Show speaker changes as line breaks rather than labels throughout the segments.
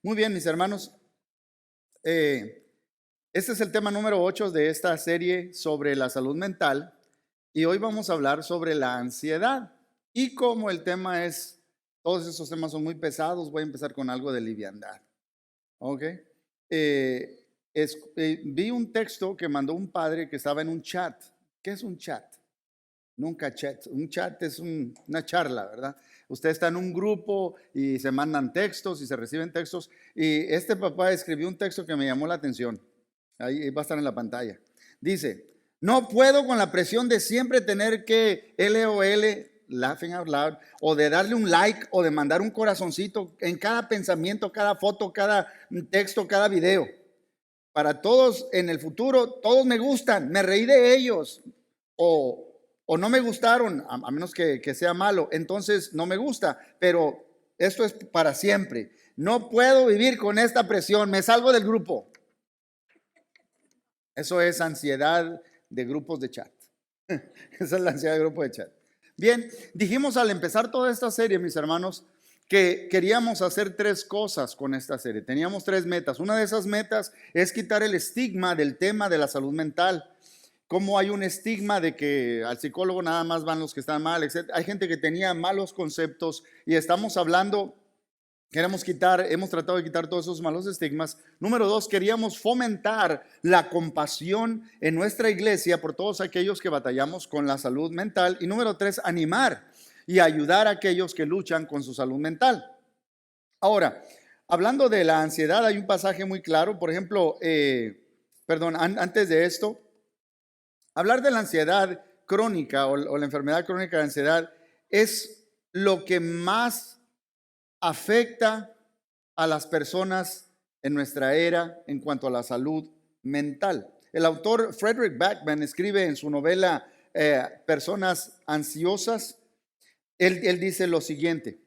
Muy bien, mis hermanos. Este es el tema número 8 de esta serie sobre la salud mental. Y hoy vamos a hablar sobre la ansiedad. Y como el tema es, todos esos temas son muy pesados, voy a empezar con algo de liviandad. ¿Ok? Vi un texto que mandó un padre que estaba en un chat. ¿Qué es un chat? Nunca chat. Un chat es una charla, ¿verdad? Usted está en un grupo y se mandan textos y se reciben textos. Y este papá escribió un texto que me llamó la atención. Ahí va a estar en la pantalla. Dice: no puedo con la presión de siempre tener que LOL, laughing out loud, o de darle un like o de mandar un corazoncito en cada pensamiento, cada foto, cada texto, cada video. Para todos en el futuro, todos me gustan, me reí de ellos. O no me gustaron, a menos que sea malo, entonces no me gusta, pero esto es para siempre. No puedo vivir con esta presión, me salgo del grupo. Eso es ansiedad de grupos de chat. Esa es la ansiedad de grupo de chat. Bien, dijimos al empezar toda esta serie, mis hermanos, que queríamos hacer 3 cosas con esta serie. Teníamos 3 metas. Una de esas metas es quitar el estigma del tema de la salud mental. Cómo hay un estigma de que al psicólogo nada más van los que están mal, etc. Hay gente que tenía malos conceptos y estamos hablando, hemos tratado de quitar todos esos malos estigmas. Número 2, queríamos fomentar la compasión en nuestra iglesia por todos aquellos que batallamos con la salud mental. Y número 3, animar y ayudar a aquellos que luchan con su salud mental. Ahora, hablando de la ansiedad, hay un pasaje muy claro. Por ejemplo, antes de esto, hablar de la ansiedad crónica o la enfermedad crónica de ansiedad es lo que más afecta a las personas en nuestra era en cuanto a la salud mental. El autor Frederick Backman escribe en su novela Personas ansiosas. Él dice lo siguiente.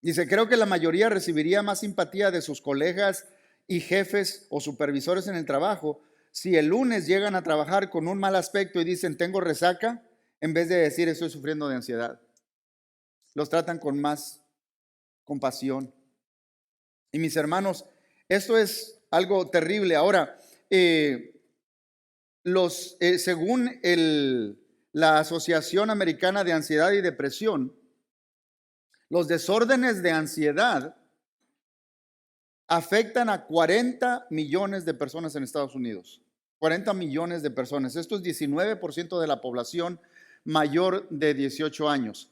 Dice: creo que la mayoría recibiría más simpatía de sus colegas y jefes o supervisores en el trabajo si el lunes llegan a trabajar con un mal aspecto y dicen tengo resaca, en vez de decir estoy sufriendo de ansiedad. Los tratan con más compasión. Y mis hermanos, esto es algo terrible. Ahora, según la Asociación Americana de Ansiedad y Depresión, los desórdenes de ansiedad afectan a 40 millones de personas en Estados Unidos. 40 millones de personas. Esto es 19% de la población mayor de 18 años.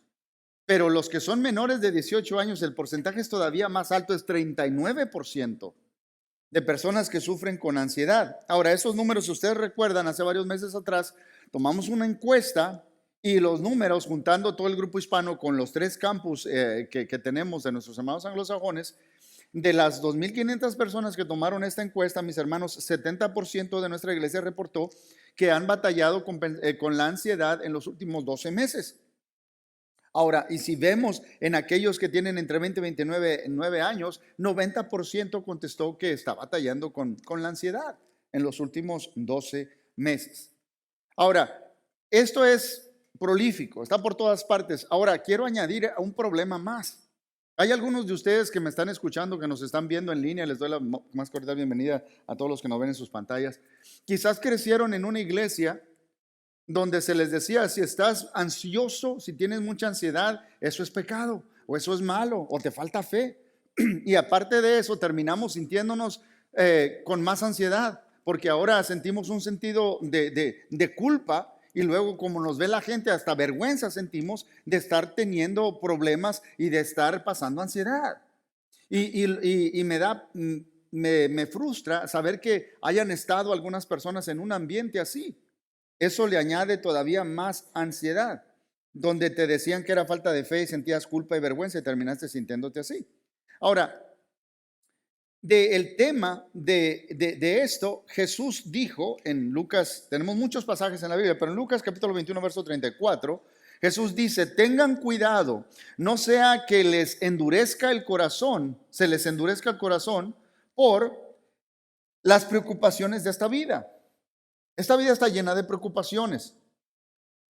Pero los que son menores de 18 años, el porcentaje es todavía más alto, es 39% de personas que sufren con ansiedad. Ahora, esos números, si ustedes recuerdan, hace varios meses atrás, tomamos una encuesta y los números, juntando todo el grupo hispano con los 3 campus que tenemos de nuestros hermanos anglosajones, de las 2,500 personas que tomaron esta encuesta, mis hermanos, 70% de nuestra iglesia reportó que han batallado con la ansiedad en los últimos 12 meses. Ahora, y si vemos en aquellos que tienen entre 20 y 29 años, 90% contestó que está batallando con la ansiedad en los últimos 12 meses. Ahora, esto es prolífico, está por todas partes. Ahora, quiero añadir un problema más. Hay algunos de ustedes que me están escuchando, que nos están viendo en línea. Les doy la más cordial bienvenida a todos los que nos ven en sus pantallas. Quizás crecieron en una iglesia donde se les decía: si estás ansioso, si tienes mucha ansiedad, eso es pecado, o eso es malo, o te falta fe. Y aparte de eso, terminamos sintiéndonos con más ansiedad, porque ahora sentimos un sentido de culpa. Y luego, como nos ve la gente, hasta vergüenza sentimos de estar teniendo problemas y de estar pasando ansiedad. Y me frustra saber que hayan estado algunas personas en un ambiente así. Eso le añade todavía más ansiedad, donde te decían que era falta de fe y sentías culpa y vergüenza y terminaste sintiéndote así. Ahora, del tema de esto, Jesús dijo en Lucas, tenemos muchos pasajes en la Biblia, pero en Lucas capítulo 21, verso 34, Jesús dice: tengan cuidado, no sea que se les endurezca el corazón por las preocupaciones de esta vida. Esta vida está llena de preocupaciones.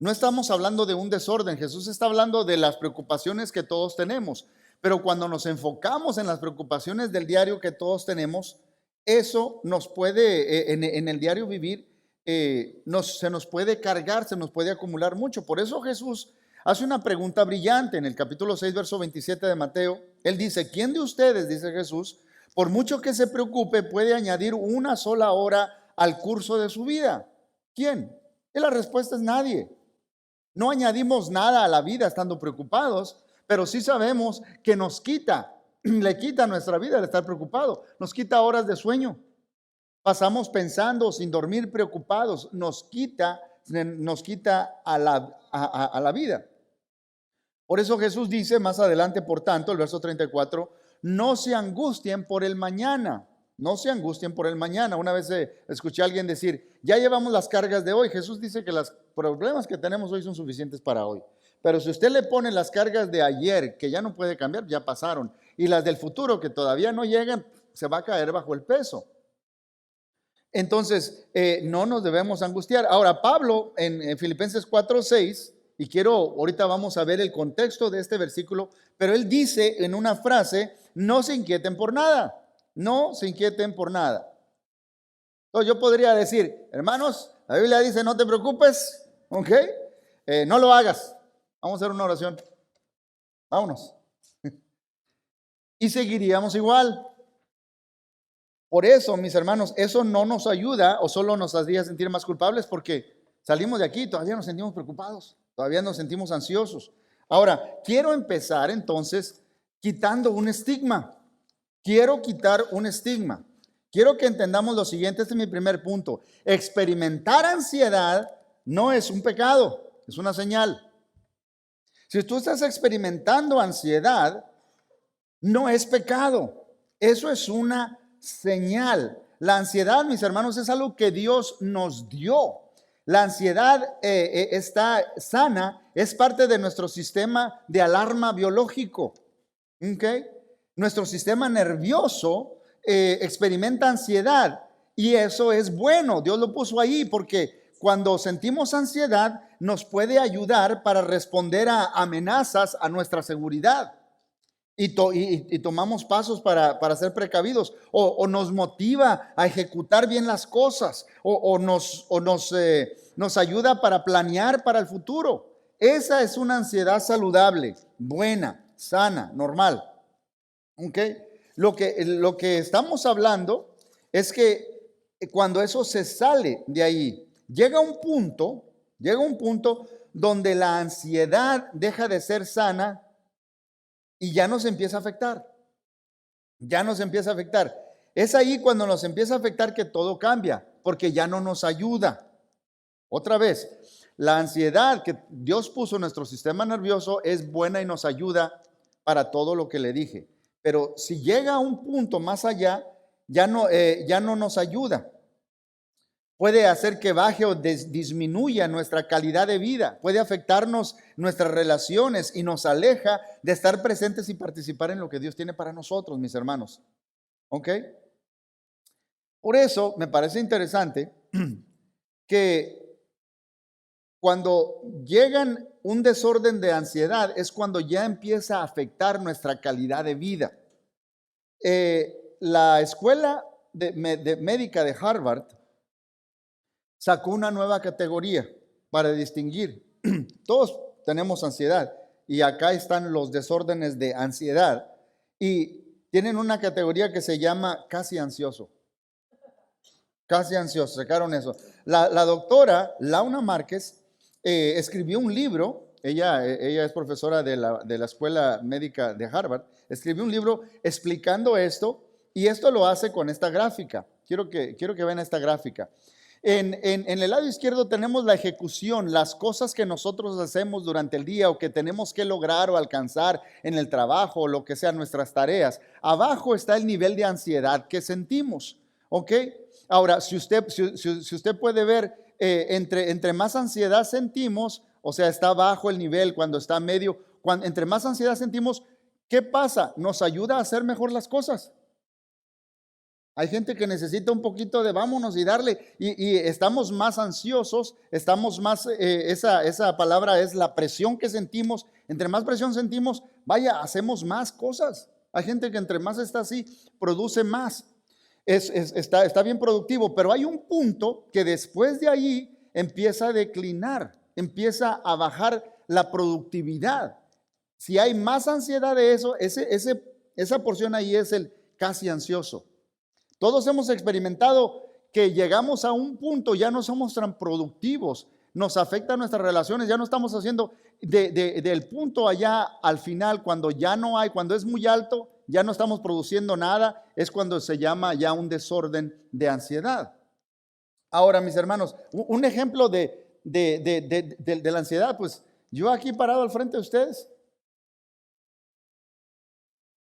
No estamos hablando de un desorden. Jesús está hablando de las preocupaciones que todos tenemos. Pero cuando nos enfocamos en las preocupaciones del diario que todos tenemos, eso nos puede, en el diario vivir, se nos puede cargar, se nos puede acumular mucho. Por eso Jesús hace una pregunta brillante en el capítulo 6, verso 27 de Mateo. Él dice, ¿quién de ustedes, dice Jesús, por mucho que se preocupe, puede añadir una sola hora al curso de su vida? ¿Quién? Y la respuesta es nadie. No añadimos nada a la vida estando preocupados, pero sí sabemos que nos quita, le quita a nuestra vida el estar preocupado, nos quita horas de sueño. Pasamos pensando, sin dormir, preocupados, nos quita a la vida. Por eso Jesús dice más adelante, por tanto, el verso 34, no se angustien por el mañana. No se angustien por el mañana. Una vez escuché a alguien decir, ya llevamos las cargas de hoy. Jesús dice que los problemas que tenemos hoy son suficientes para hoy. Pero si usted le pone las cargas de ayer, que ya no puede cambiar, ya pasaron. Y las del futuro, que todavía no llegan, se va a caer bajo el peso. Entonces, no nos debemos angustiar. Ahora, Pablo en Filipenses 4:6, y ahorita vamos a ver el contexto de este versículo, pero él dice en una frase, no se inquieten por nada. No se inquieten por nada. Entonces yo podría decir, hermanos, la Biblia dice no te preocupes, ¿ok? No lo hagas. Vamos a hacer una oración. Vámonos. Y seguiríamos igual. Por eso, mis hermanos, eso no nos ayuda o solo nos haría sentir más culpables porque salimos de aquí y todavía nos sentimos preocupados, todavía nos sentimos ansiosos. Ahora, quiero empezar entonces quitando un estigma. Quiero quitar un estigma. Quiero que entendamos lo siguiente, este es mi primer punto. Experimentar ansiedad no es un pecado, es una señal. Si tú estás experimentando ansiedad, no es pecado, eso es una señal. La ansiedad, mis hermanos, es algo que Dios nos dio. La ansiedad está sana, es parte de nuestro sistema de alarma biológico. ¿Okay? Nuestro sistema nervioso experimenta ansiedad y eso es bueno. Dios lo puso ahí porque cuando sentimos ansiedad nos puede ayudar para responder a amenazas a nuestra seguridad y tomamos pasos para ser precavidos o nos motiva a ejecutar bien las cosas o nos ayuda para planear para el futuro. Esa es una ansiedad saludable, buena, sana, normal. Okay. Lo que estamos hablando es que cuando eso se sale de ahí, llega un punto donde la ansiedad deja de ser sana y ya nos empieza a afectar. Ya nos empieza a afectar. Es ahí cuando nos empieza a afectar que todo cambia, porque ya no nos ayuda. Otra vez, la ansiedad que Dios puso en nuestro sistema nervioso es buena y nos ayuda para todo lo que le dije. Pero si llega a un punto más allá, ya no nos ayuda. Puede hacer que baje o disminuya nuestra calidad de vida. Puede afectarnos nuestras relaciones y nos aleja de estar presentes y participar en lo que Dios tiene para nosotros, mis hermanos. ¿Ok? Por eso me parece interesante que cuando llegan un desorden de ansiedad es cuando ya empieza a afectar nuestra calidad de vida. La escuela médica de Harvard sacó una nueva categoría para distinguir. Todos tenemos ansiedad y acá están los desórdenes de ansiedad y tienen una categoría que se llama casi ansioso. Casi ansioso, sacaron eso. La doctora Launa Márquez escribió un libro, ella es profesora de la escuela médica de Harvard, escribió un libro explicando esto y esto lo hace con esta gráfica. Quiero que vean esta gráfica. En el lado izquierdo tenemos la ejecución, las cosas que nosotros hacemos durante el día o que tenemos que lograr o alcanzar en el trabajo o lo que sean nuestras tareas. Abajo está el nivel de ansiedad que sentimos, ¿ok? Ahora, si usted puede ver, entre más ansiedad sentimos, o sea, está bajo el nivel cuando está medio, entre más ansiedad sentimos, ¿qué pasa? Nos ayuda a hacer mejor las cosas. Hay gente que necesita un poquito de vámonos y darle, y estamos más ansiosos, estamos más, esa palabra es la presión que sentimos. Entre más presión sentimos, vaya, hacemos más cosas. Hay gente que entre más está así, produce más. Está bien productivo, pero hay un punto que después de ahí empieza a declinar, empieza a bajar la productividad. Si hay más ansiedad de eso, esa porción ahí es el casi ansioso. Todos hemos experimentado que llegamos a un punto, ya no somos tan productivos, nos afectan nuestras relaciones, ya no estamos haciendo del punto allá al final, cuando ya no hay, cuando es muy alto, ya no estamos produciendo nada, es cuando se llama ya un desorden de ansiedad. Ahora, mis hermanos, un ejemplo de la ansiedad, pues yo aquí parado al frente de ustedes,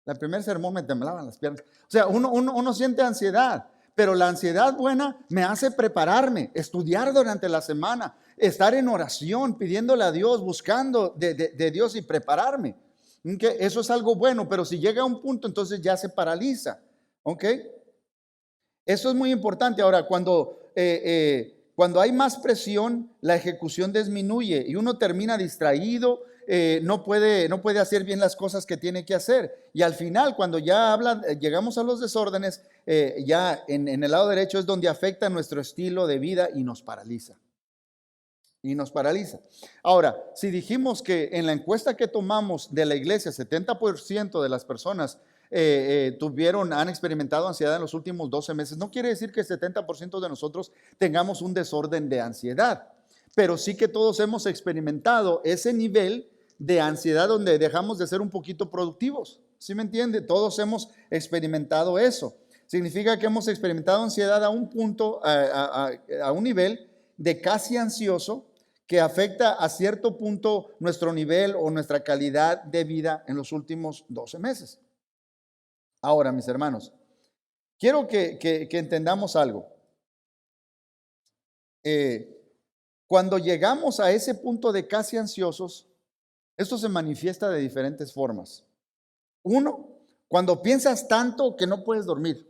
el primer sermón me temblaban las piernas. O sea, uno siente ansiedad, pero la ansiedad buena me hace prepararme, estudiar durante la semana, estar en oración, pidiéndole a Dios, buscando de Dios y prepararme. ¿Okay? Eso es algo bueno, pero si llega a un punto, entonces ya se paraliza. ¿Ok? Eso es muy importante. Ahora, cuando hay más presión, la ejecución disminuye y uno termina distraído, no puede hacer bien las cosas que tiene que hacer. Y al final, cuando ya llegamos a los desórdenes, ya en el lado derecho es donde afecta nuestro estilo de vida y nos paraliza. Ahora, si dijimos que en la encuesta que tomamos de la iglesia, 70% de las personas han experimentado ansiedad en los últimos 12 meses, no quiere decir que el 70% de nosotros tengamos un desorden de ansiedad, pero sí que todos hemos experimentado ese nivel de ansiedad donde dejamos de ser un poquito productivos. ¿Sí me entiende? Todos hemos experimentado eso. Significa que hemos experimentado ansiedad a un punto, a un nivel de casi ansioso, que afecta a cierto punto nuestro nivel o nuestra calidad de vida en los últimos 12 meses. Ahora, mis hermanos, quiero que entendamos algo. Cuando llegamos a ese punto de casi ansiosos, esto se manifiesta de diferentes formas. Uno, cuando piensas tanto que no puedes dormir.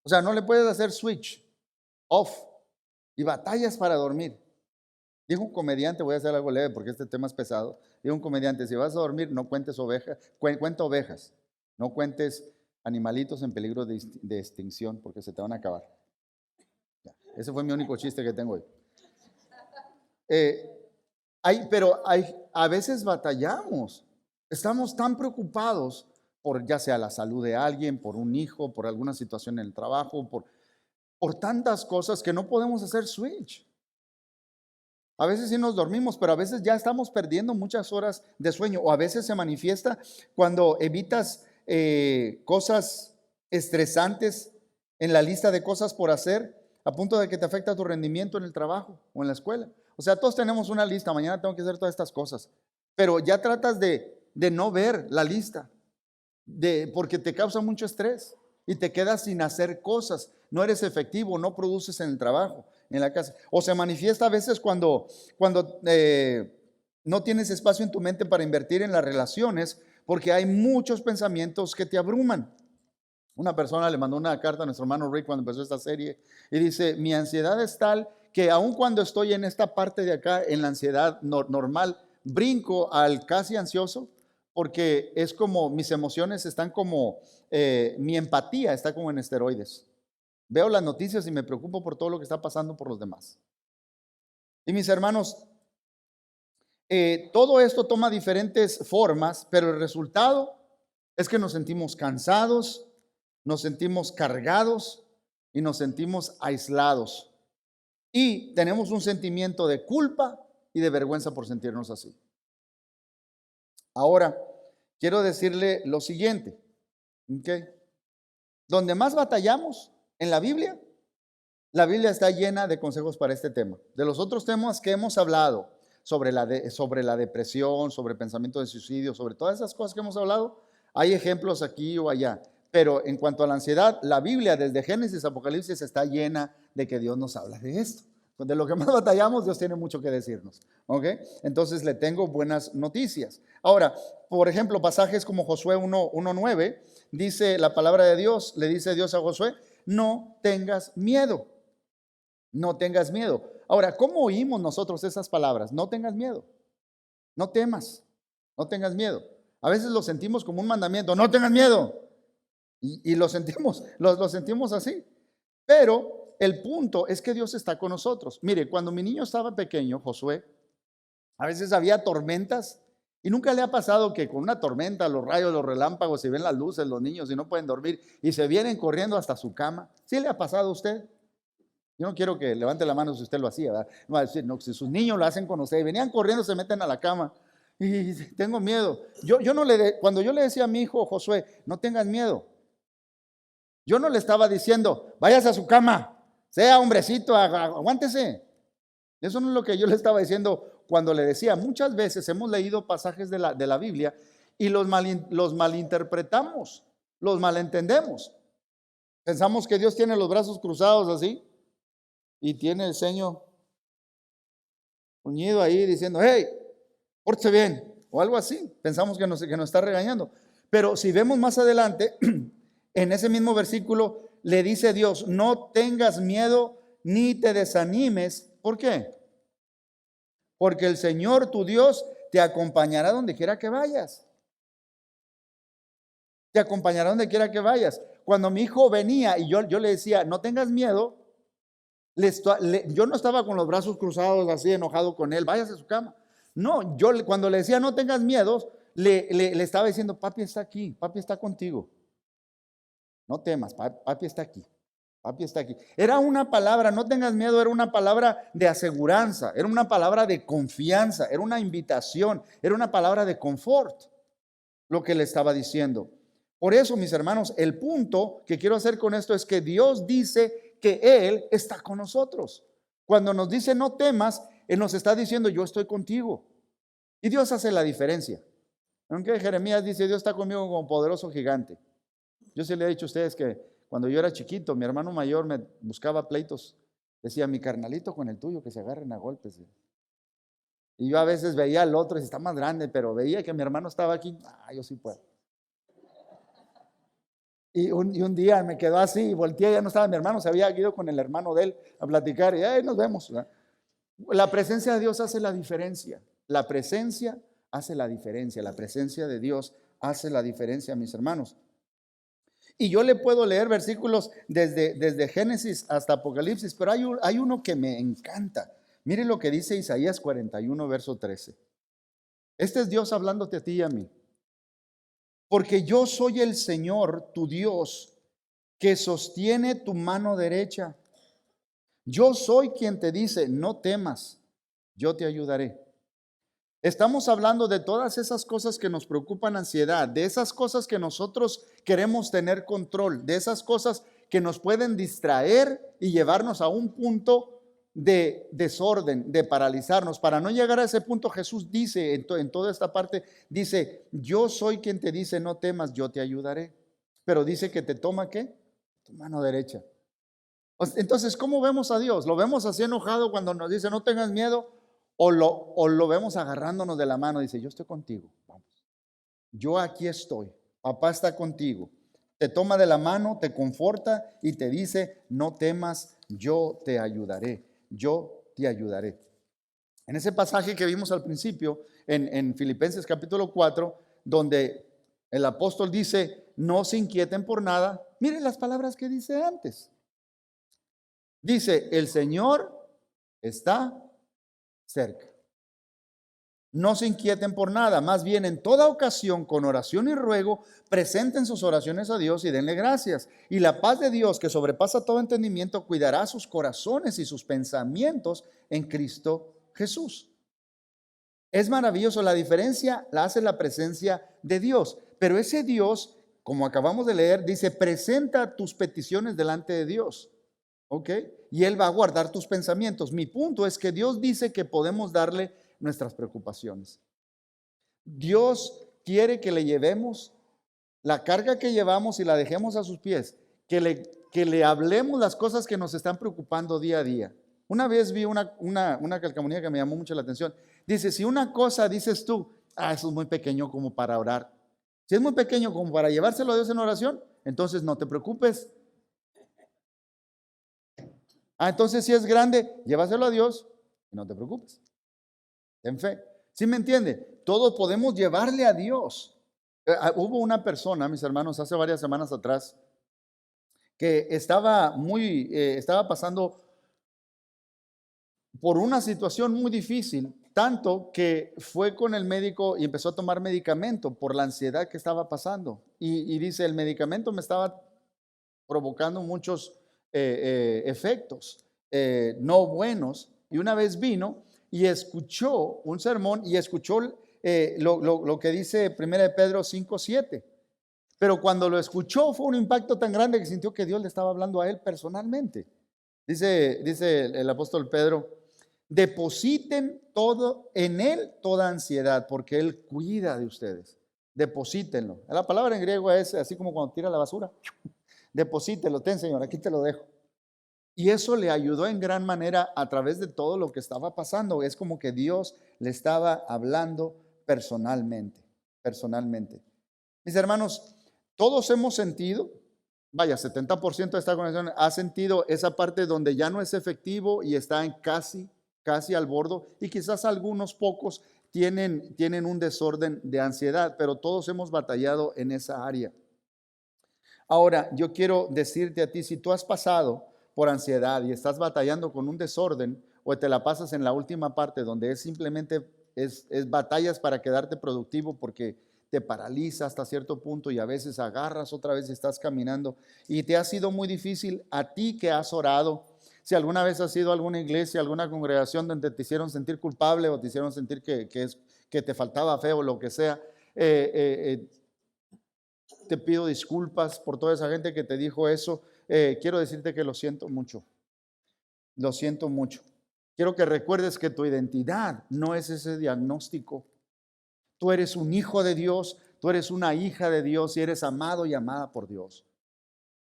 O sea, no le puedes hacer switch off y batallas para dormir. Dijo un comediante, voy a hacer algo leve porque este tema es pesado. Dijo un comediante, si vas a dormir, no cuentes ovejas, cuenta ovejas, no cuentes animalitos en peligro de extinción porque se te van a acabar. Ya, ese fue mi único chiste que tengo hoy. Pero a veces batallamos, estamos tan preocupados por ya sea la salud de alguien, por un hijo, por alguna situación en el trabajo, por tantas cosas que no podemos hacer switch. A veces sí nos dormimos, pero a veces ya estamos perdiendo muchas horas de sueño, o a veces se manifiesta cuando evitas cosas estresantes en la lista de cosas por hacer, a punto de que te afecta tu rendimiento en el trabajo o en la escuela. O sea, todos tenemos una lista, mañana tengo que hacer todas estas cosas, pero ya tratas de no ver la lista, porque te causa mucho estrés y te quedas sin hacer cosas, no eres efectivo, no produces en el trabajo, en la casa. O se manifiesta a veces cuando no tienes espacio en tu mente para invertir en las relaciones, porque hay muchos pensamientos que te abruman. Una persona le mandó una carta a nuestro hermano Rick cuando empezó esta serie y dice, mi ansiedad es tal que aun cuando estoy en esta parte de acá, en la ansiedad normal, brinco al casi ansioso, porque es como mis emociones están como, mi empatía está como en esteroides. Veo las noticias y me preocupo por todo lo que está pasando por los demás. Y mis hermanos, todo esto toma diferentes formas, pero el resultado es que nos sentimos cansados, nos sentimos cargados y nos sentimos aislados. Y tenemos un sentimiento de culpa y de vergüenza por sentirnos así. Ahora, quiero decirle lo siguiente, ¿okay? Donde más batallamos en la Biblia está llena de consejos para este tema. De los otros temas que hemos hablado, sobre la depresión, sobre pensamiento de suicidio, sobre todas esas cosas que hemos hablado, hay ejemplos aquí o allá. Pero en cuanto a la ansiedad, la Biblia desde Génesis a Apocalipsis está llena de que Dios nos habla de esto. De lo que más batallamos, Dios tiene mucho que decirnos. ¿Ok? Entonces le tengo buenas noticias. Ahora, por ejemplo, pasajes como Josué 1:9, dice la palabra de Dios, le dice Dios a Josué, no tengas miedo. No tengas miedo. Ahora, ¿cómo oímos nosotros esas palabras? No tengas miedo. No temas. No tengas miedo. A veces lo sentimos como un mandamiento. No tengas miedo. Y lo sentimos, lo sentimos así. Pero el punto es que Dios está con nosotros. Mire, cuando mi niño estaba pequeño, Josué, a veces había tormentas y nunca le ha pasado que con una tormenta, los rayos, los relámpagos, y ven las luces, los niños y no pueden dormir y se vienen corriendo hasta su cama. ¿Sí le ha pasado a usted? Yo no quiero que levante la mano si usted lo hacía, ¿verdad? No, va a decir, no, si sus niños lo hacen con usted, venían corriendo, se meten a la cama y tengo miedo. Cuando yo le decía a mi hijo Josué, no tengas miedo, yo no le estaba diciendo, váyase a su cama, sea hombrecito, aguántese. Eso no es lo que yo le estaba diciendo cuando le decía. Muchas veces hemos leído pasajes de la Biblia y los malinterpretamos, los malentendemos. Pensamos que Dios tiene los brazos cruzados así y tiene el ceño unido ahí diciendo, hey, pórtese bien, o algo así. Pensamos que nos está regañando. Pero si vemos más adelante, en ese mismo versículo le dice Dios, no tengas miedo ni te desanimes. ¿Por qué? Porque el Señor tu Dios te acompañará donde quiera que vayas. Te acompañará donde quiera que vayas. Cuando mi hijo venía y yo le decía, no tengas miedo, yo no estaba con los brazos cruzados así enojado con él, váyase a su cama. No, cuando le decía no tengas miedo, le estaba diciendo, papi está aquí, papi está contigo. No temas, papi está aquí. Papi está aquí. Era una palabra, no tengas miedo, era una palabra de aseguranza, era una palabra de confianza, era una invitación, era una palabra de confort, lo que le estaba diciendo. Por eso, mis hermanos, el punto que quiero hacer con esto es que Dios dice que Él está con nosotros. Cuando nos dice no temas, Él nos está diciendo yo estoy contigo. Y Dios hace la diferencia. Aunque Jeremías dice Dios está conmigo como poderoso gigante. Yo sí le he dicho a ustedes que cuando yo era chiquito, mi hermano mayor me buscaba pleitos. Decía, mi carnalito con el tuyo, que se agarren a golpes. Y yo a veces veía al otro y está más grande, pero veía que mi hermano estaba aquí. Yo sí puedo. Y un día me quedó así, y volteé, ya no estaba mi hermano, se había ido con el hermano de él a platicar y ahí nos vemos. ¿Verdad? La presencia de Dios hace la diferencia. La presencia hace la diferencia. La presencia de Dios hace la diferencia, mis hermanos. Y yo le puedo leer versículos desde Génesis hasta Apocalipsis, pero hay uno que me encanta. Mire lo que dice Isaías 41, verso 13. Este es Dios hablándote a ti y a mí. Porque yo soy el Señor, tu Dios, que sostiene tu mano derecha. Yo soy quien te dice, no temas, yo te ayudaré. Estamos hablando de todas esas cosas que nos preocupan, ansiedad, de esas cosas que nosotros queremos tener control, de esas cosas que nos pueden distraer y llevarnos a un punto de desorden, de paralizarnos. Para no llegar a ese punto, Jesús dice en toda esta parte, dice, yo soy quien te dice, no temas, yo te ayudaré. Pero dice que te toma, ¿qué? Tu mano derecha. Entonces, ¿cómo vemos a Dios? ¿Lo vemos así enojado cuando nos dice, no tengas miedo? O lo vemos agarrándonos de la mano, dice, yo estoy contigo, vamos. Yo aquí estoy, papá está contigo. Te toma de la mano, te conforta y te dice, no temas, yo te ayudaré, yo te ayudaré. En ese pasaje que vimos al principio, en Filipenses capítulo 4, donde el apóstol dice, no se inquieten por nada, miren las palabras que dice antes. Dice, el Señor está cerca. No se inquieten por nada, más bien en toda ocasión, con oración y ruego, presenten sus oraciones a Dios y denle gracias. Y la paz de Dios, que sobrepasa todo entendimiento, cuidará sus corazones y sus pensamientos en Cristo Jesús. Es maravilloso, la diferencia la hace la presencia de Dios. Pero ese Dios, como acabamos de leer, dice, presenta tus peticiones delante de Dios. ¿Ok? Y Él va a guardar tus pensamientos. Mi punto es que Dios dice que podemos darle nuestras preocupaciones. Dios quiere que le llevemos la carga que llevamos y la dejemos a sus pies, que le hablemos las cosas que nos están preocupando día a día. Una vez vi una calcamonía que me llamó mucho la atención. Dice, si una cosa dices tú, eso es muy pequeño como para orar. Si es muy pequeño como para llevárselo a Dios en oración, entonces no te preocupes. Entonces si es grande, llévaselo a Dios y no te preocupes. Ten fe. ¿Sí me entiende? Todo podemos llevarle a Dios. Hubo una persona, mis hermanos, hace varias semanas atrás, que estaba pasando por una situación muy difícil, tanto que fue con el médico y empezó a tomar medicamento por la ansiedad que estaba pasando. Y dice, el medicamento me estaba provocando muchos efectos no buenos. Y una vez vino y escuchó un sermón y escuchó lo que dice 1 Pedro 5:7. Pero cuando lo escuchó fue un impacto tan grande que sintió que Dios le estaba hablando a él personalmente. Dice el apóstol Pedro, depositen todo en él, toda ansiedad, porque él cuida de ustedes. Deposítenlo. La palabra en griego es así como cuando tira la basura. Deposítelo, ten Señor, aquí te lo dejo. Y eso le ayudó en gran manera a través de todo lo que estaba pasando. Es como que Dios le estaba hablando personalmente. Mis hermanos, todos hemos sentido, vaya, 70% de esta congregación ha sentido esa parte donde ya no es efectivo y está en casi al borde, y quizás algunos pocos tienen un desorden de ansiedad, pero todos hemos batallado en esa área. Ahora, yo quiero decirte a ti, si tú has pasado por ansiedad y estás batallando con un desorden, o te la pasas en la última parte donde es simplemente es batallas para quedarte productivo porque te paraliza hasta cierto punto y a veces agarras otra vez y estás caminando y te ha sido muy difícil a ti que has orado. Si alguna vez has ido a alguna iglesia, alguna congregación donde te hicieron sentir culpable o te hicieron sentir que te faltaba fe o lo que sea, te pido disculpas por toda esa gente que te dijo eso. Quiero decirte que lo siento mucho. Lo siento mucho. Quiero que recuerdes que tu identidad no es ese diagnóstico. Tú eres un hijo de Dios, tú eres una hija de Dios y eres amado y amada por Dios.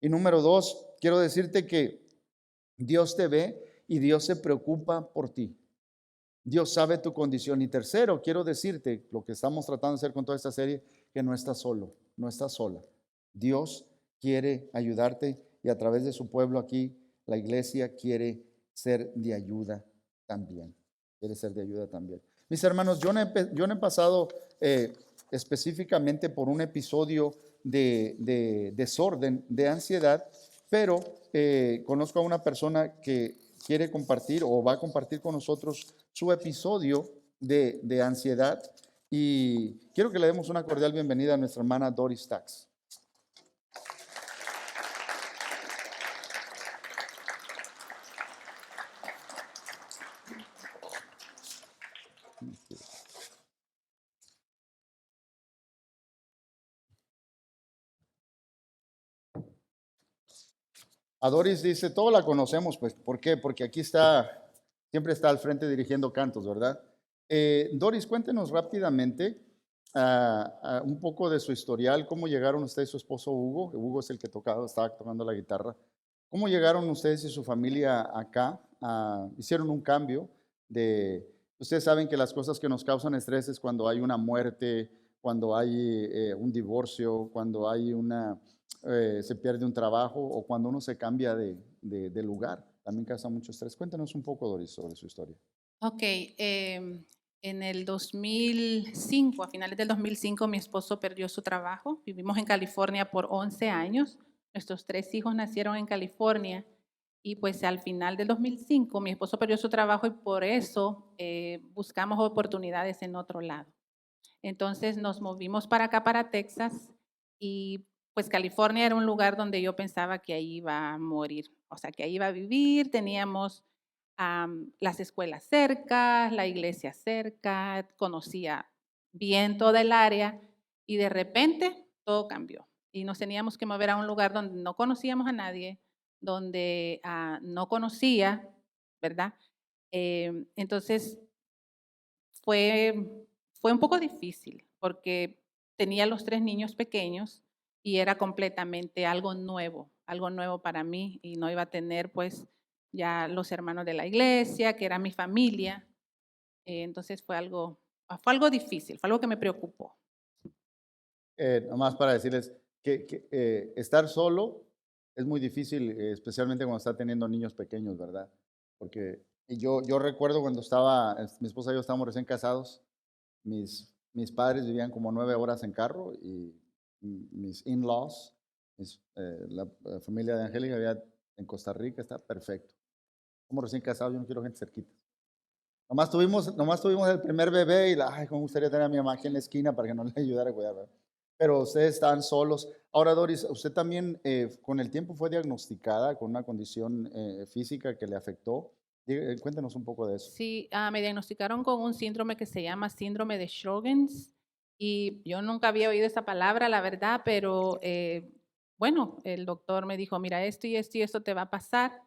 Y número dos, quiero decirte que Dios te ve y Dios se preocupa por ti. Dios sabe tu condición. Y tercero, quiero decirte lo que estamos tratando de hacer con toda esta serie, que no estás solo, no estás sola. Dios quiere ayudarte y a través de su pueblo aquí, la iglesia quiere ser de ayuda también. Quiere ser de ayuda también. Mis hermanos, yo no he pasado específicamente por un episodio de desorden, de ansiedad, pero conozco a una persona que quiere compartir o va a compartir con nosotros su episodio de ansiedad y quiero que le demos una cordial bienvenida a nuestra hermana Doris Tax. A Doris dice, todos la conocemos, pues, ¿por qué? Porque aquí siempre está al frente dirigiendo cantos, ¿verdad? Doris, cuéntenos rápidamente un poco de su historial, cómo llegaron usted y su esposo Hugo. Hugo es el que estaba tocando la guitarra. ¿Cómo llegaron ustedes y su familia acá? Hicieron un cambio ustedes saben que las cosas que nos causan estrés es cuando hay una muerte, cuando hay un divorcio, cuando hay se pierde un trabajo o cuando uno se cambia de lugar. También causa mucho estrés. Cuéntanos un poco, Doris, sobre su historia.
Ok, en el 2005, a finales del 2005, mi esposo perdió su trabajo. Vivimos en California por 11 años. Nuestros 3 hijos nacieron en California y pues al final del 2005 mi esposo perdió su trabajo y por eso buscamos oportunidades en otro lado. Entonces nos movimos para acá, para Texas, y pues California era un lugar donde yo pensaba que ahí iba a morir, o sea, que ahí iba a vivir. Teníamos las escuelas cerca, la iglesia cerca, conocía bien toda el área y de repente todo cambió. Y nos teníamos que mover a un lugar donde no conocíamos a nadie, donde no conocía, ¿verdad? Entonces fue un poco difícil porque tenía los 3 niños pequeños y era completamente algo nuevo para mí y no iba a tener pues ya los hermanos de la iglesia, que era mi familia. Entonces fue algo difícil, fue algo que me preocupó.
Nomás para decirles que estar solo es muy difícil, especialmente cuando está teniendo niños pequeños, ¿verdad? Porque yo recuerdo cuando mi esposa y yo estábamos recién casados, mis padres vivían como 9 horas en carro y mis in-laws, la familia de Angélica vivía en Costa Rica, está perfecto. Como recién casados, yo no quiero gente cerquita. Nomás tuvimos el primer bebé y ay, cómo me gustaría tener a mi mamá aquí en la esquina para que no le ayudara a cuidar, ¿verdad? Pero ustedes están solos. Ahora, Doris, usted también con el tiempo fue diagnosticada con una condición física que le afectó. Cuéntenos un poco de eso.
Sí, me diagnosticaron con un síndrome que se llama síndrome de Sjögren's y yo nunca había oído esa palabra, la verdad, pero bueno, el doctor me dijo, mira, esto y esto y esto te va a pasar,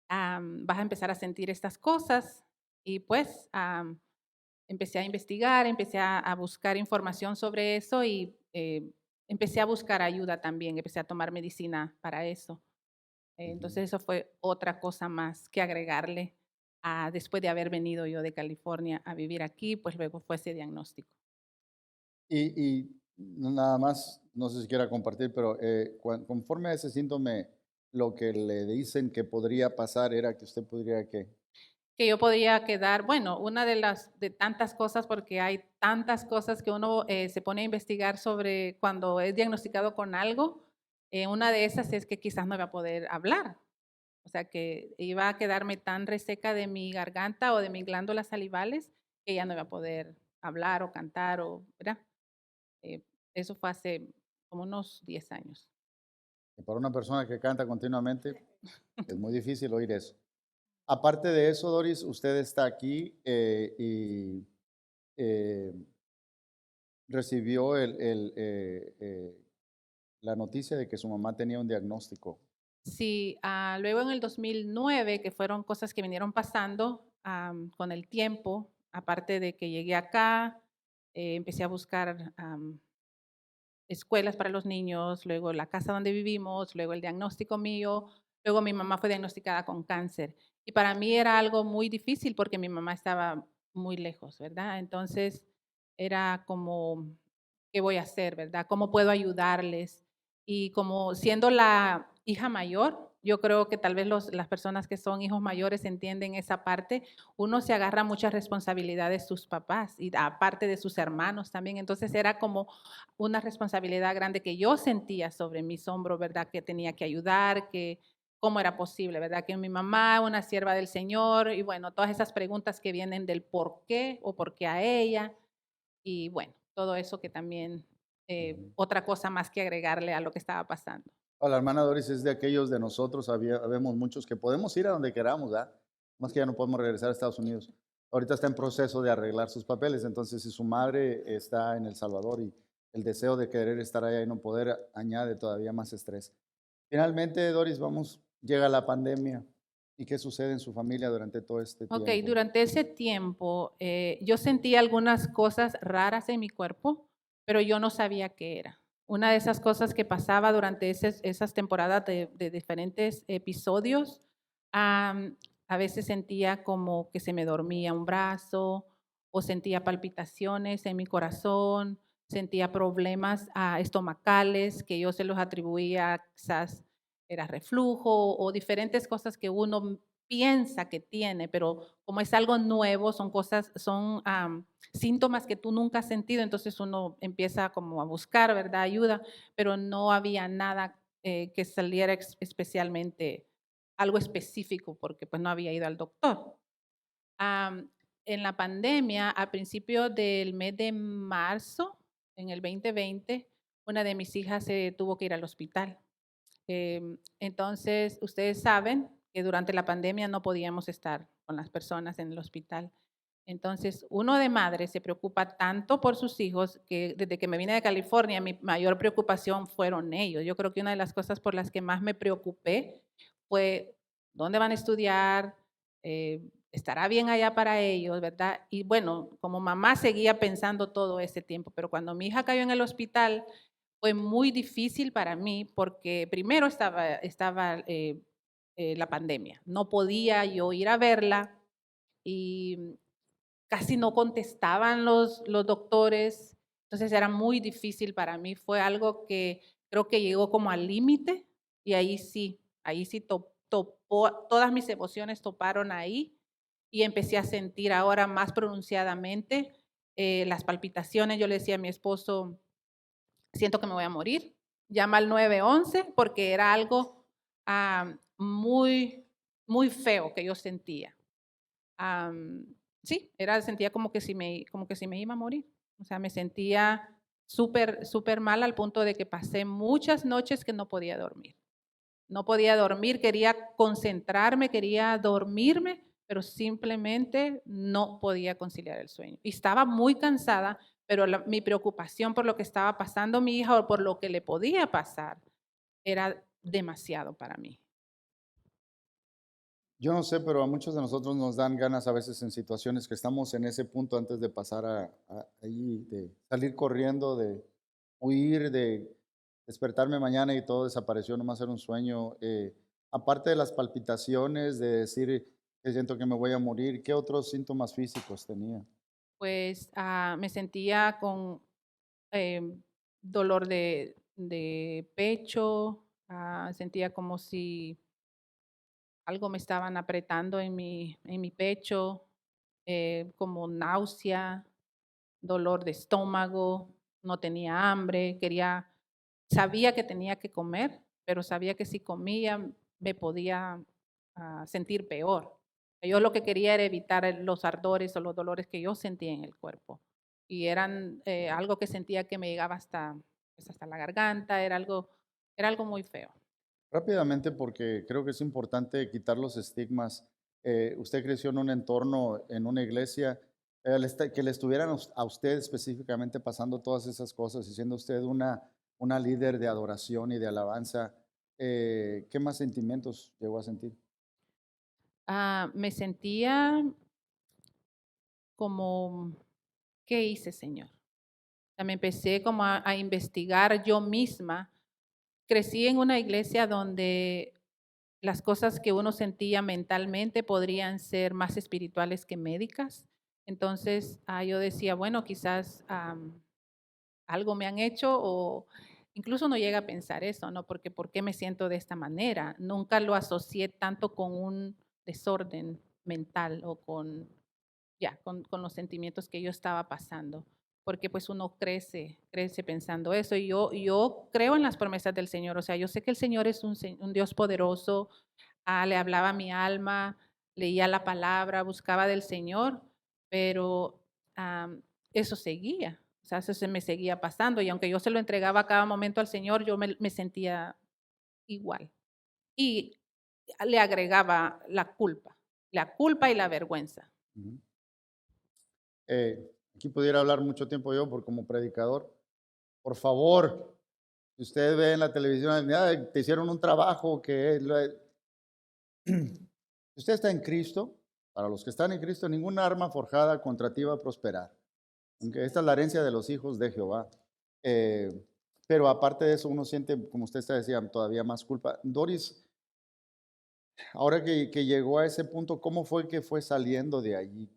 vas a empezar a sentir estas cosas y pues empecé a investigar, empecé a buscar información sobre eso y empecé a buscar ayuda también, empecé a tomar medicina para eso.
Ujú.
Entonces eso fue otra cosa más que agregarle después de haber venido yo de California a vivir aquí, pues luego fue ese diagnóstico.
Y nada más, no sé si quiera compartir, pero conforme a ese síntome, lo que le dicen que podría pasar era que usted podría que...
Que yo podía quedar, bueno, una de las de tantas cosas, porque hay tantas cosas que uno se pone a investigar sobre cuando es diagnosticado con algo, una de esas es que quizás no iba a poder hablar, o sea, que iba a quedarme tan reseca de mi garganta o de mis glándulas salivales que ya no iba a poder hablar o cantar o, ¿verdad? Eh, Eso fue hace como unos 10 años.
Para una persona que canta continuamente, es muy difícil oír eso. Aparte de eso, Doris, usted está aquí y eh, recibió la noticia de que su mamá tenía un diagnóstico.
Sí, luego en el 2009, que fueron cosas que vinieron pasando con el tiempo, aparte de que llegué acá, empecé a buscar escuelas para los niños, luego la casa donde vivimos, luego el diagnóstico mío, luego mi mamá fue diagnosticada con cáncer. Y para mí era algo muy difícil porque mi mamá estaba muy lejos, ¿verdad? Entonces era como, ¿qué voy a hacer, verdad? ¿Cómo puedo ayudarles? Y como siendo la hija mayor, yo creo que tal vez las personas que son hijos mayores entienden esa parte. Uno se agarra muchas responsabilidades de sus papás y aparte de sus hermanos también. Entonces era como una responsabilidad grande que yo sentía sobre mis hombros, ¿verdad? Que tenía que ayudar, que cómo era posible, ¿verdad? Que mi mamá, una sierva del Señor, y bueno, todas esas preguntas que vienen del por qué o por qué a ella, y bueno, todo eso que también,
Ujú.
otra cosa más que agregarle a lo que estaba pasando.
La hermana Doris es de aquellos de nosotros, habemos muchos que podemos ir a donde queramos, ¿verdad? Más que ya no podemos regresar a Estados Unidos. Ahorita está en proceso de arreglar sus papeles, entonces si su madre está en El Salvador y el deseo de querer estar allá y no poder añade todavía más estrés. Finalmente, Doris, llega la pandemia. ¿Y qué sucede en su familia durante todo este
Ok,
tiempo?
durante ese tiempo yo sentí algunas cosas raras en mi cuerpo, pero yo no sabía qué era. Una de esas cosas que pasaba durante esas temporadas de diferentes episodios, a veces sentía como que se me dormía un brazo o sentía palpitaciones en mi corazón, sentía problemas estomacales que yo se los atribuía quizás era reflujo o diferentes cosas que uno piensa que tiene, pero como es algo nuevo, son cosas, son síntomas que tú nunca has sentido, entonces uno empieza como a buscar, ¿verdad? Ayuda, pero no había nada que saliera especialmente, algo específico, porque pues no había ido al doctor. Am, en la pandemia, a principio del mes de marzo, en el 2020, una de mis hijas se tuvo que ir al hospital. Entonces, ustedes saben que durante la pandemia no podíamos estar con las personas en el hospital. Entonces, uno de madre se preocupa tanto por sus hijos que desde que me vine de California, mi mayor preocupación fueron ellos. Yo creo que una de las cosas por las que más me preocupé fue dónde van a estudiar, estará bien allá para ellos, ¿verdad? Y bueno, como mamá seguía pensando todo ese tiempo, pero cuando mi hija cayó en el hospital, fue muy difícil para mí porque primero estaba la pandemia. No podía yo ir a verla y casi no contestaban los doctores, entonces era muy difícil para mí. Fue algo que creo que llegó como al límite y ahí sí topó, todas mis emociones toparon ahí y empecé a sentir ahora más pronunciadamente las palpitaciones. Yo le decía a mi esposo, siento que me voy a morir. Llama al 911 porque era algo muy, muy feo que yo sentía. Sí, sentía como que si me iba a morir. O sea, me sentía súper, súper mal al punto de que pasé muchas noches que no podía dormir. No podía dormir, quería concentrarme, quería dormirme, pero simplemente no podía conciliar el sueño. Y estaba muy cansada, pero mi preocupación por lo que estaba pasando mi hija o por lo que le podía pasar era demasiado para mí.
Yo no sé, pero a muchos de nosotros nos dan ganas a veces en situaciones que estamos en ese punto antes de pasar ahí, de salir corriendo, de huir, de despertarme mañana y todo desapareció, nomás era un sueño. Aparte de las palpitaciones, de decir que siento que me voy a morir, ¿qué otros síntomas físicos tenía?
Pues me sentía con dolor de pecho, sentía como si algo me estaban apretando en mi pecho, como náusea, dolor de estómago, no tenía hambre, sabía que tenía que comer, pero sabía que si comía me podía sentir peor. Yo lo que quería era evitar los ardores o los dolores que yo sentía en el cuerpo. Y eran algo que sentía que me llegaba pues, hasta la garganta, era algo muy feo.
Rápidamente, porque creo que es importante quitar los estigmas. Usted creció en un entorno, en una iglesia, que le estuvieran a usted específicamente pasando todas esas cosas y siendo usted una líder de adoración y de alabanza. ¿Qué más sentimientos llegó a sentir?
Me sentía como, ¿qué hice, Señor? O sea, me empecé como a investigar yo misma. Crecí en una iglesia donde las cosas que uno sentía mentalmente podrían ser más espirituales que médicas. Entonces, yo decía, bueno, quizás algo me han hecho o incluso no llega a pensar eso, ¿no? Porque ¿por qué me siento de esta manera? Nunca lo asocié tanto con un desorden mental o con los sentimientos que yo estaba pasando, porque pues uno crece pensando eso. Y yo creo en las promesas del Señor, o sea, yo sé que el Señor es un Dios poderoso, le hablaba a mi alma, leía la palabra, buscaba del Señor, pero eso seguía, o sea, eso se me seguía pasando y aunque yo se lo entregaba a cada momento al Señor, yo me sentía igual. Y le agregaba la culpa y la vergüenza.
Ujú. Aquí pudiera hablar mucho tiempo yo por como predicador. Por favor, si usted ve en la televisión, "Ah, te hicieron un trabajo que si usted está en Cristo, para los que están en Cristo, ninguna arma forjada contra ti va a prosperar. Aunque esta es la herencia de los hijos de Jehová. Eh, pero aparte de eso, uno siente, como usted está decía, todavía más culpa. Doris, ahora que llegó a ese punto, ¿cómo fue que fue saliendo de allí?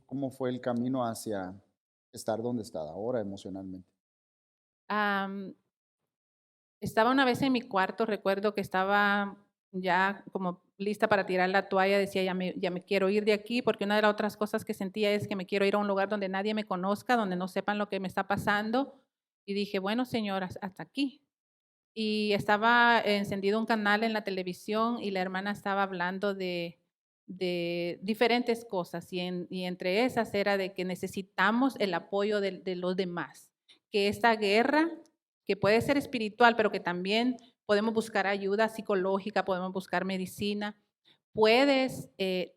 ¿Cómo fue el camino hacia estar donde está ahora emocionalmente?
Am, Estaba una vez en mi cuarto, recuerdo que estaba ya como lista para tirar la toalla, decía, ya me quiero ir de aquí, porque una de las otras cosas que sentía es que me quiero ir a un lugar donde nadie me conozca, donde no sepan lo que me está pasando. Y dije, bueno, señora, hasta aquí. Y estaba encendido un canal en la televisión y la hermana estaba hablando de diferentes cosas y entre esas era de que necesitamos el apoyo de los demás, que esta guerra, que puede ser espiritual, pero que también podemos buscar ayuda psicológica, podemos buscar medicina,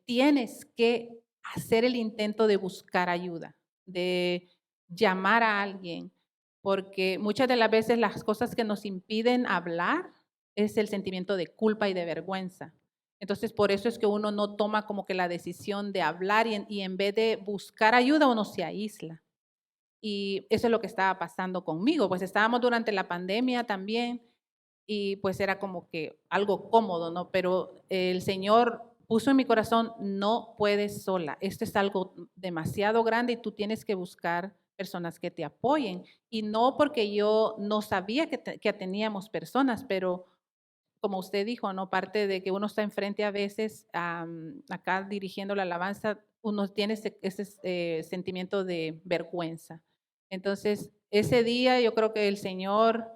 tienes que hacer el intento de buscar ayuda, de llamar a alguien, porque muchas de las veces las cosas que nos impiden hablar es el sentimiento de culpa y de vergüenza. Entonces, por eso es que uno no toma como que la decisión de hablar y en vez de buscar ayuda, uno se aísla. Y eso es lo que estaba pasando conmigo, pues estábamos durante la pandemia también y pues era como que algo cómodo, ¿no? Pero el Señor puso en mi corazón, no puedes sola, esto es algo demasiado grande y tú tienes que buscar personas que te apoyen. Y no porque yo no sabía que teníamos personas, pero como usted dijo, ¿no? Parte de que uno está enfrente a veces, acá dirigiendo la alabanza, uno tiene ese sentimiento de vergüenza. Entonces, ese día yo creo que el Señor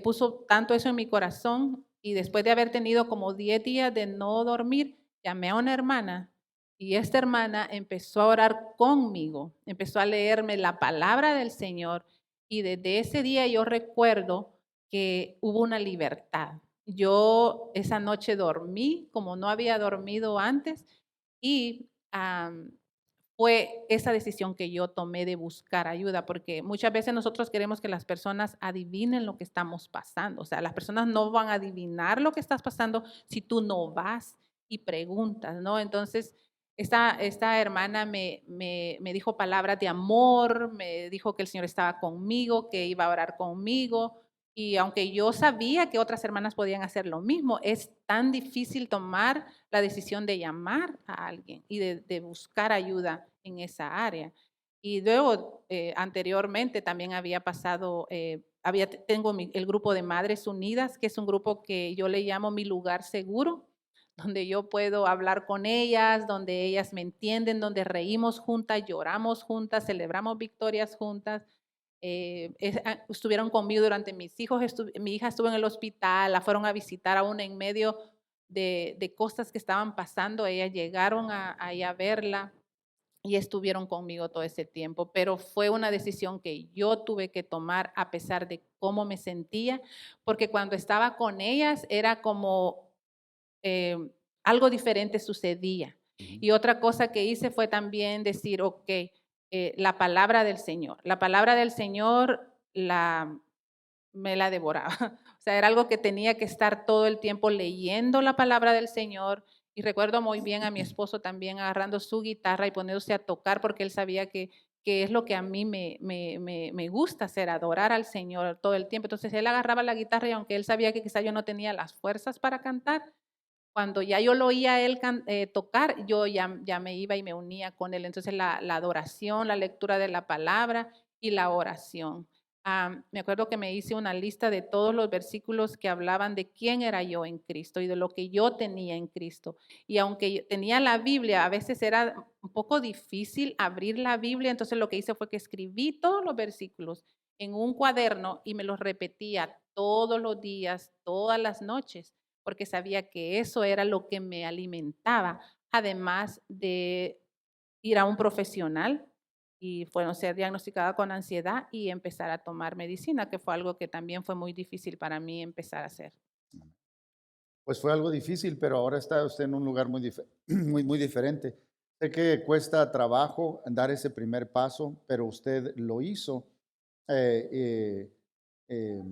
puso tanto eso en mi corazón y después de haber tenido como 10 días de no dormir, llamé a una hermana y esta hermana empezó a orar conmigo, empezó a leerme la palabra del Señor y desde ese día yo recuerdo que hubo una libertad. Yo esa noche dormí como no había dormido antes y fue esa decisión que yo tomé de buscar ayuda, porque muchas veces nosotros queremos que las personas adivinen lo que estamos pasando. O sea, las personas no van a adivinar lo que estás pasando si tú no vas y preguntas, ¿no? Entonces, esta hermana me dijo palabras de amor, me dijo que el Señor estaba conmigo, que iba a orar conmigo. Y aunque yo sabía que otras hermanas podían hacer lo mismo, es tan difícil tomar la decisión de llamar a alguien y de buscar ayuda en esa área. Y luego, anteriormente también había pasado, tengo el grupo de Madres Unidas, que es un grupo que yo le llamo mi lugar seguro, donde yo puedo hablar con ellas, donde ellas me entienden, donde reímos juntas, lloramos juntas, celebramos victorias juntas. Estuvieron conmigo durante mi hija estuvo en el hospital, la fueron a visitar aún en medio de cosas que estaban pasando, ellas llegaron ahí a verla y estuvieron conmigo todo ese tiempo, pero fue una decisión que yo tuve que tomar a pesar de cómo me sentía, porque cuando estaba con ellas era como eh, algo diferente sucedía.
Ujú.
Y otra cosa que hice fue también decir, ok, la palabra del Señor. La palabra del Señor me la devoraba. O sea, era algo que tenía que estar todo el tiempo leyendo la palabra del Señor. Y recuerdo muy bien a mi esposo también agarrando su guitarra y poniéndose a tocar porque él sabía que es lo que a mí me gusta hacer, adorar al Señor todo el tiempo. Entonces él agarraba la guitarra y aunque él sabía que quizá yo no tenía las fuerzas para cantar, cuando ya yo lo oía a él tocar, yo ya me iba y me unía con él. Entonces la adoración, la lectura de la palabra y la oración. Me acuerdo que me hice una lista de todos los versículos que hablaban de quién era yo en Cristo y de lo que yo tenía en Cristo. Y aunque yo tenía la Biblia, a veces era un poco difícil abrir la Biblia, entonces lo que hice fue que escribí todos los versículos en un cuaderno y me los repetía todos los días, todas las noches porque sabía que eso era lo que me alimentaba, además de ir a un profesional y bueno, ser diagnosticada con ansiedad y empezar a tomar medicina, que fue algo que también fue muy difícil para mí empezar a hacer.
Pues fue algo difícil, pero ahora está usted en un lugar muy diferente. Sé que cuesta trabajo dar ese primer paso, pero usted lo hizo. eh, eh, eh,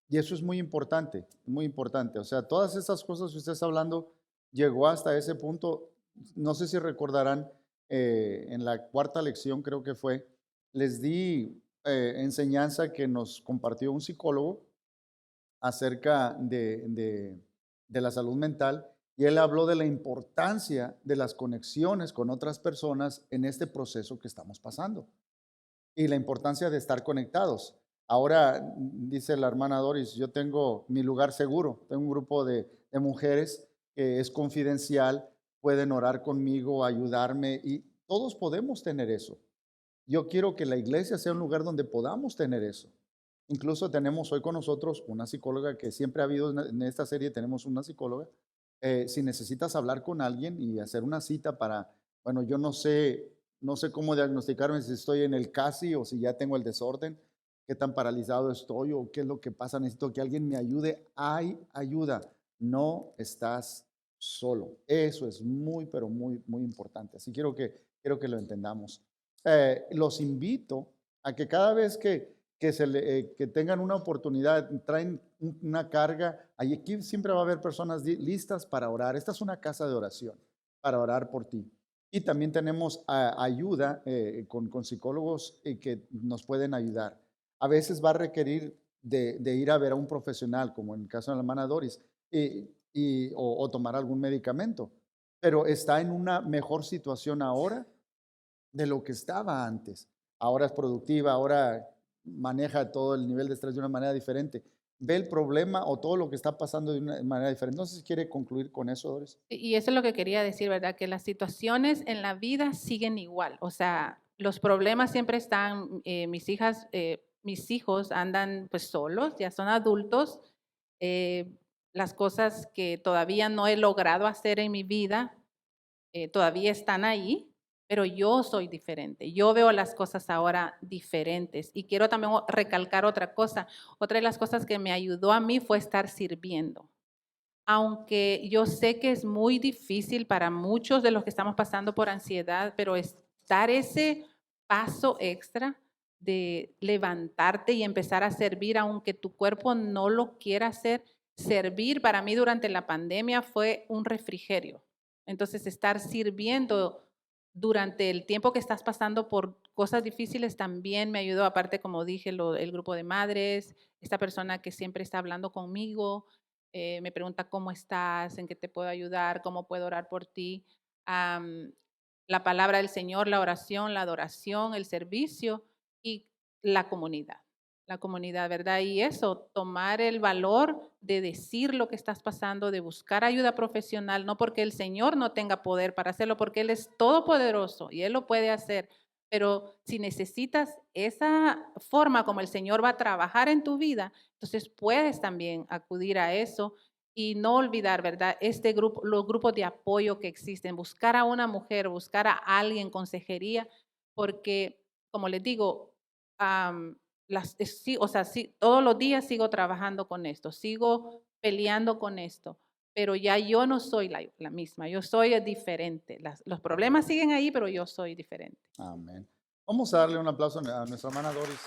y eso es muy importante, muy importante. O sea, todas esas cosas que usted está hablando llegó hasta ese punto. No sé si recordarán, en la cuarta lección creo que fue, les di enseñanza que nos compartió un psicólogo acerca de la salud mental y él habló de la importancia de las conexiones con otras personas en este proceso que estamos pasando y la importancia de estar conectados. Ahora, dice la hermana Doris, yo tengo mi lugar seguro, tengo un grupo de mujeres que es confidencial, pueden orar conmigo, ayudarme y todos podemos tener eso. Yo quiero que la iglesia sea un lugar donde podamos tener eso. Incluso tenemos hoy con nosotros una psicóloga que siempre ha habido en esta serie, tenemos una psicóloga. Si necesitas hablar con alguien y hacer una cita para, bueno, yo no sé cómo diagnosticarme si estoy en el casi o si ya tengo el desorden, qué tan paralizado estoy o qué es lo que pasa, necesito que alguien me ayude. Hay ayuda, no estás solo. Eso es muy, pero muy importante. Así quiero que lo entendamos. Los invito a que cada vez que tengan una oportunidad, traen una carga, aquí siempre va a haber personas listas para orar. Esta es una casa de oración para orar por ti. Y también tenemos ayuda con psicólogos que nos pueden ayudar. A veces va a requerir de ir a ver a un profesional, como en el caso de la hermana Doris, o tomar algún medicamento, pero está en una mejor situación ahora de lo que estaba antes. Ahora es productiva, ahora maneja todo el nivel de estrés de una manera diferente. Ve el problema o todo lo que está pasando de una manera diferente. No sé si quiere concluir con eso, Doris.
Y eso es lo que quería decir, ¿verdad? Que las situaciones en la vida siguen igual. O sea, los problemas siempre están, mis hijos andan pues solos, ya son adultos. Las cosas que todavía no he logrado hacer en mi vida todavía están ahí, pero yo soy diferente. Yo veo las cosas ahora diferentes. Y quiero también recalcar otra cosa. Otra de las cosas que me ayudó a mí fue estar sirviendo. Aunque yo sé que es muy difícil para muchos de los que estamos pasando por ansiedad, pero es dar ese paso extra de levantarte y empezar a servir, aunque tu cuerpo no lo quiera hacer. Servir para mí durante la pandemia fue un refrigerio. Entonces, estar sirviendo durante el tiempo que estás pasando por cosas difíciles también me ayudó, aparte, como dije, el grupo de madres, esta persona que siempre está hablando conmigo, me pregunta cómo estás, en qué te puedo ayudar, cómo puedo orar por ti. Am, la palabra del Señor, la oración, la adoración, el servicio y la comunidad. La comunidad, ¿verdad? Y eso, tomar el valor de decir lo que estás pasando, de buscar ayuda profesional, no porque el Señor no tenga poder para hacerlo, porque Él es todopoderoso y Él lo puede hacer. Pero si necesitas esa forma como el Señor va a trabajar en tu vida, entonces puedes también acudir a eso y no olvidar, ¿verdad? Este grupo, los grupos de apoyo que existen, buscar a una mujer, buscar a alguien, consejería, porque, como les digo, sí, o sea, sí, todos los días sigo trabajando con esto, sigo peleando con esto, pero ya yo no soy la misma, yo soy diferente. Los problemas siguen ahí, pero yo soy diferente.
Amén. Vamos a darle un aplauso a nuestra hermana Doris.